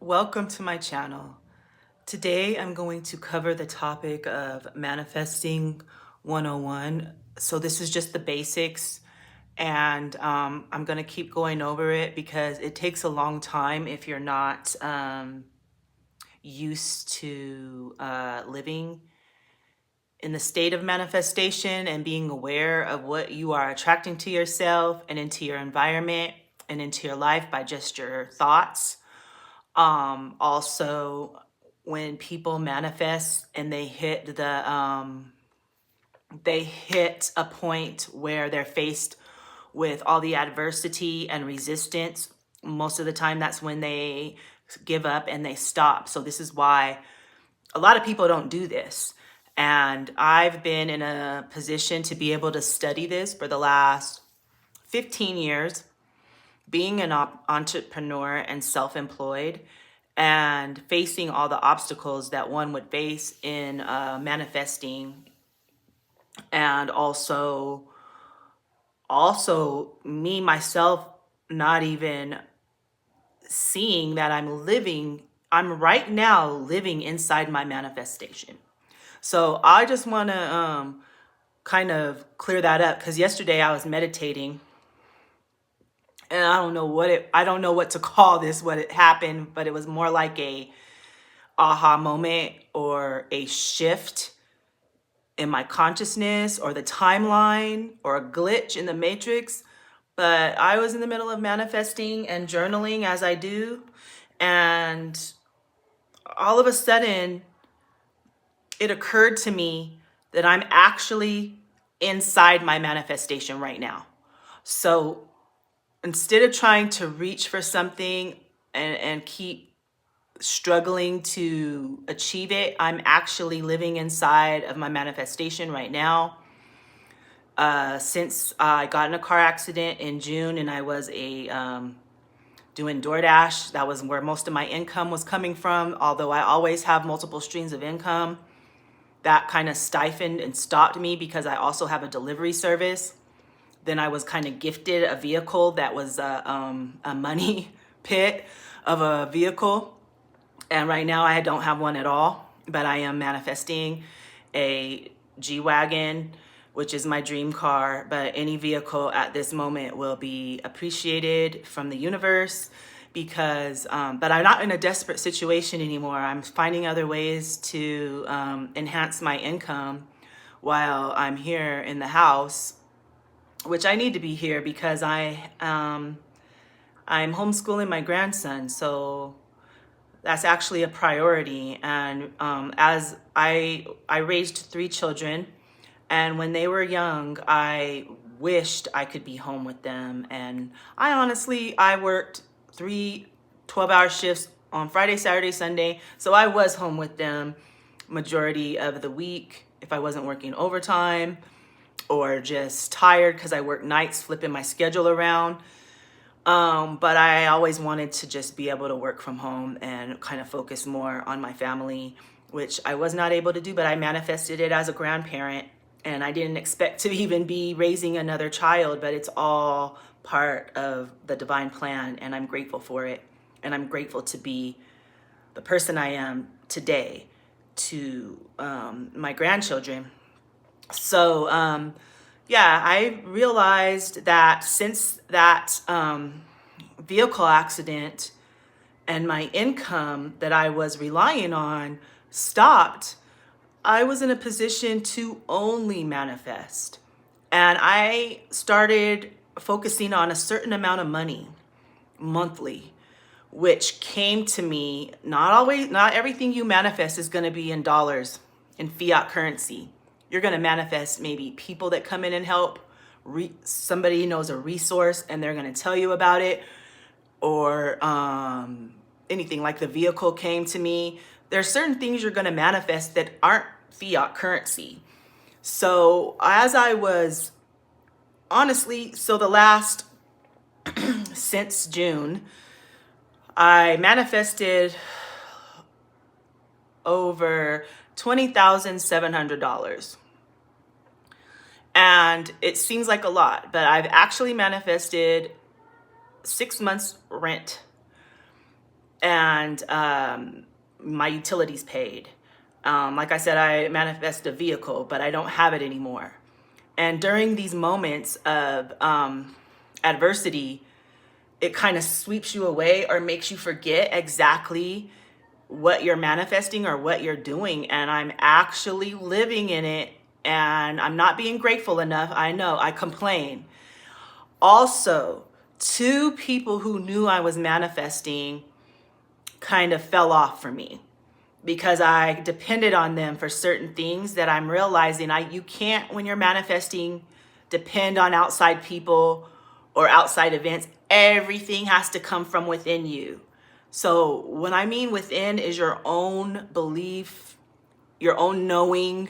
Welcome to my channel. Today I'm going to cover the topic of manifesting 101. So this is just the basics, and I'm going to keep going over it because it takes a long time if you're not used to living in the state of manifestation and being aware of what you are attracting to yourself and into your environment and into your life by just your thoughts. Also, when people manifest and they hit a point where they're faced with all the adversity and resistance, most of the time that's when they give up and they stop. So this is why a lot of people don't do this. And I've been in a position to be able to study this for the last 15 years, being an entrepreneur and self-employed, and facing all the obstacles that one would face in manifesting, and also me myself not even seeing that I'm right now living inside my manifestation. So I just want to kind of clear that up, because yesterday I was meditating and I don't know what to call this, what it happened, but it was more like a aha moment or a shift in my consciousness or the timeline or a glitch in the matrix. But I was in the middle of manifesting and journaling as I do, and all of a sudden it occurred to me that I'm actually inside my manifestation right now. So instead of trying to reach for something and keep struggling to achieve it, I'm actually living inside of my manifestation right now. Since I got in a car accident in June and I was doing DoorDash, that was where most of my income was coming from. Although I always have multiple streams of income, that kind of stifled and stopped me because I also have a delivery service. Then I was kind of gifted a vehicle that was a money pit of a vehicle. And right now I don't have one at all, but I am manifesting a G-Wagon, which is my dream car. But any vehicle at this moment will be appreciated from the universe, because, but I'm not in a desperate situation anymore. I'm finding other ways to enhance my income while I'm here in the house, which I need to be here because I'm homeschooling my grandson. So that's actually a priority. And as I raised 3 children, and when they were young, I wished I could be home with them. And I worked 3 12-hour shifts on Friday, Saturday, Sunday. So I was home with them majority of the week if I wasn't working overtime or just tired because I work nights, flipping my schedule around. But I always wanted to just be able to work from home and kind of focus more on my family, which I was not able to do, but I manifested it as a grandparent. And I didn't expect to even be raising another child, but it's all part of the divine plan, and I'm grateful for it. And I'm grateful to be the person I am today to my grandchildren. So, yeah, I realized that since that vehicle accident and my income that I was relying on stopped, I was in a position to only manifest. And I started focusing on a certain amount of money monthly, which came to me. Not everything you manifest is going to be in dollars, in fiat currency. You're going to manifest maybe people that come in and help. Somebody knows a resource and they're going to tell you about it, or anything like the vehicle came to me. There's certain things you're going to manifest that aren't fiat currency. So as I was so the last since June, I manifested over $20,700. And it seems like a lot, but I've actually manifested 6 months rent. and my utilities paid. Like I said, I manifest a vehicle, but I don't have it anymore. And during these moments of adversity, it kind of sweeps you away or makes you forget exactly what you're manifesting or what you're doing. And I'm actually living in it, and I'm not being grateful enough. I know, I complain. Also, two people who knew I was manifesting kind of fell off for me because I depended on them for certain things that I'm realizing you can't, when you're manifesting, depend on outside people or outside events. Everything has to come from within you. So when I mean within is your own belief, your own knowing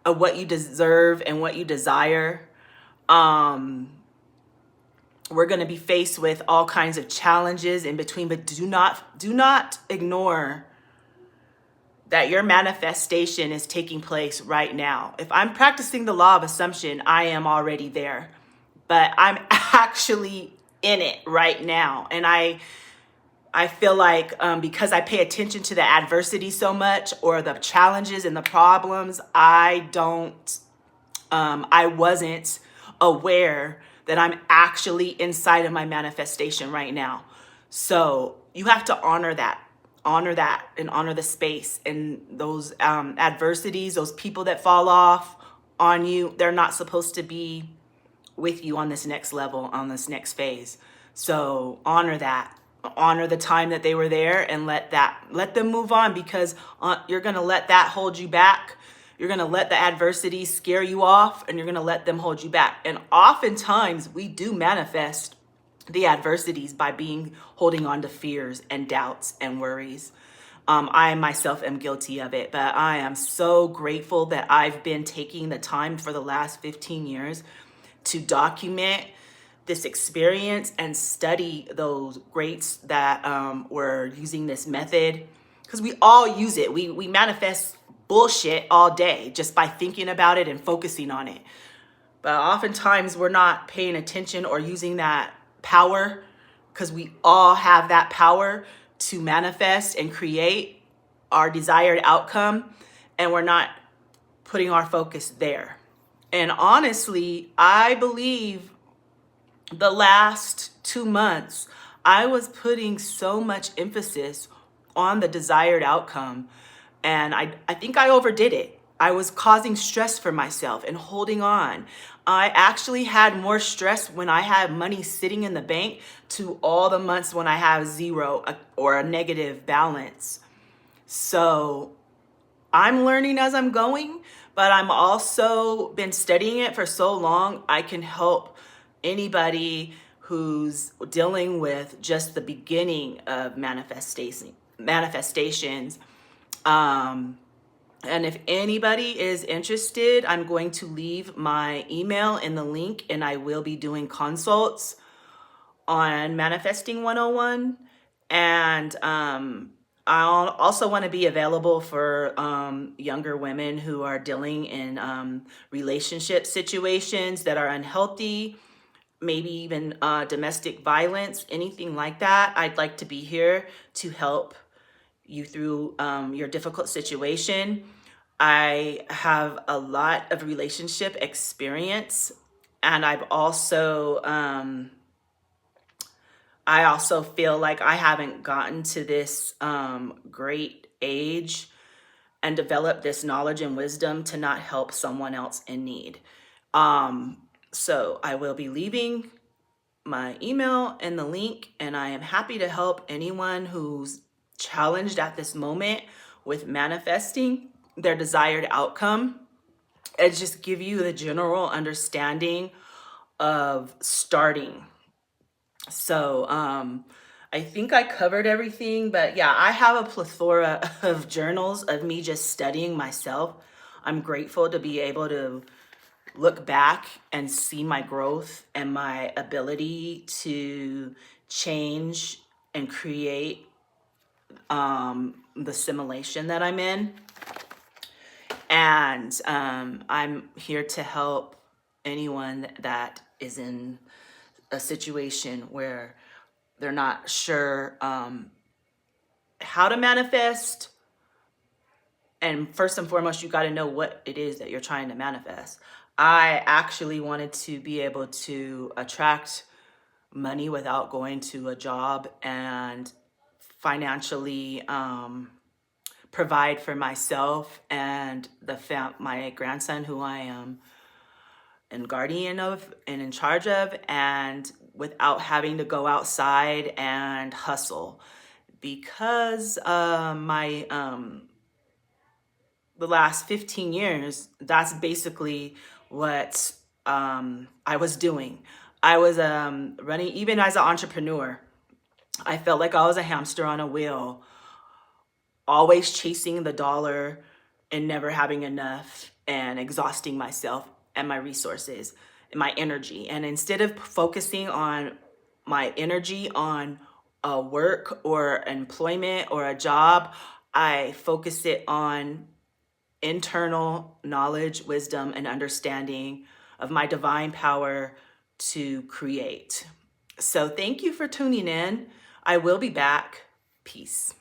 of what you deserve and what you desire. We're going to be faced with all kinds of challenges in between, but do not ignore that your manifestation is taking place right now. If I'm practicing the law of assumption, I am already there, but I'm actually in it right now. And I feel like because I pay attention to the adversity so much, or the challenges and the problems, I wasn't aware that I'm actually inside of my manifestation right now. So you have to honor that and honor the space and those adversities, those people that fall off on you. They're not supposed to be with you on this next level, on this next phase. So honor that. Honor the time that they were there and let them move on, because you're going to let that hold you back. You're going to let the adversity scare you off, and you're going to let them hold you back. And oftentimes we do manifest the adversities by holding on to fears and doubts and worries. I myself am guilty of it, but I am so grateful that I've been taking the time for the last 15 years to document this experience and study those greats that were using this method, because we all use it. We manifest bullshit all day just by thinking about it and focusing on it. But oftentimes we're not paying attention or using that power, because we all have that power to manifest and create our desired outcome, and we're not putting our focus there. And honestly, I believe the last 2 months, I was putting so much emphasis on the desired outcome, and I think I overdid it. I was causing stress for myself and holding on. I actually had more stress when I had money sitting in the bank to all the months when I have zero or a negative balance. So I'm learning as I'm going, but I'm also been studying it for so long, I can help anybody who's dealing with just the beginning of manifestations. And if anybody is interested, I'm going to leave my email in the link, and I will be doing consults on Manifesting 101. And I also want to be available for younger women who are dealing in relationship situations that are unhealthy, maybe even domestic violence, anything like that. I'd like to be here to help you through your difficult situation. I have a lot of relationship experience, and I also feel like I haven't gotten to this great age and developed this knowledge and wisdom to not help someone else in need. So I will be leaving my email and the link, and I am happy to help anyone who's challenged at this moment with manifesting their desired outcome, and just give you the general understanding of starting. So I think I covered everything, but yeah, I have a plethora of journals of me just studying myself. I'm grateful to be able to look back and see my growth and my ability to change and create the simulation that I'm in. And I'm here to help anyone that is in a situation where they're not sure how to manifest. And first and foremost, you got to know what it is that you're trying to manifest. I actually wanted to be able to attract money without going to a job and financially provide for myself and my grandson, who I am and guardian of and in charge of, and without having to go outside and hustle. Because the last 15 years, that's basically what I was doing. I was running, even as an entrepreneur, I felt like I was a hamster on a wheel, always chasing the dollar and never having enough and exhausting myself and my resources and my energy. And instead of focusing on my energy on a work or employment or a job, I focus it on internal knowledge, wisdom, and understanding of my divine power to create. So thank you for tuning in. I will be back. Peace.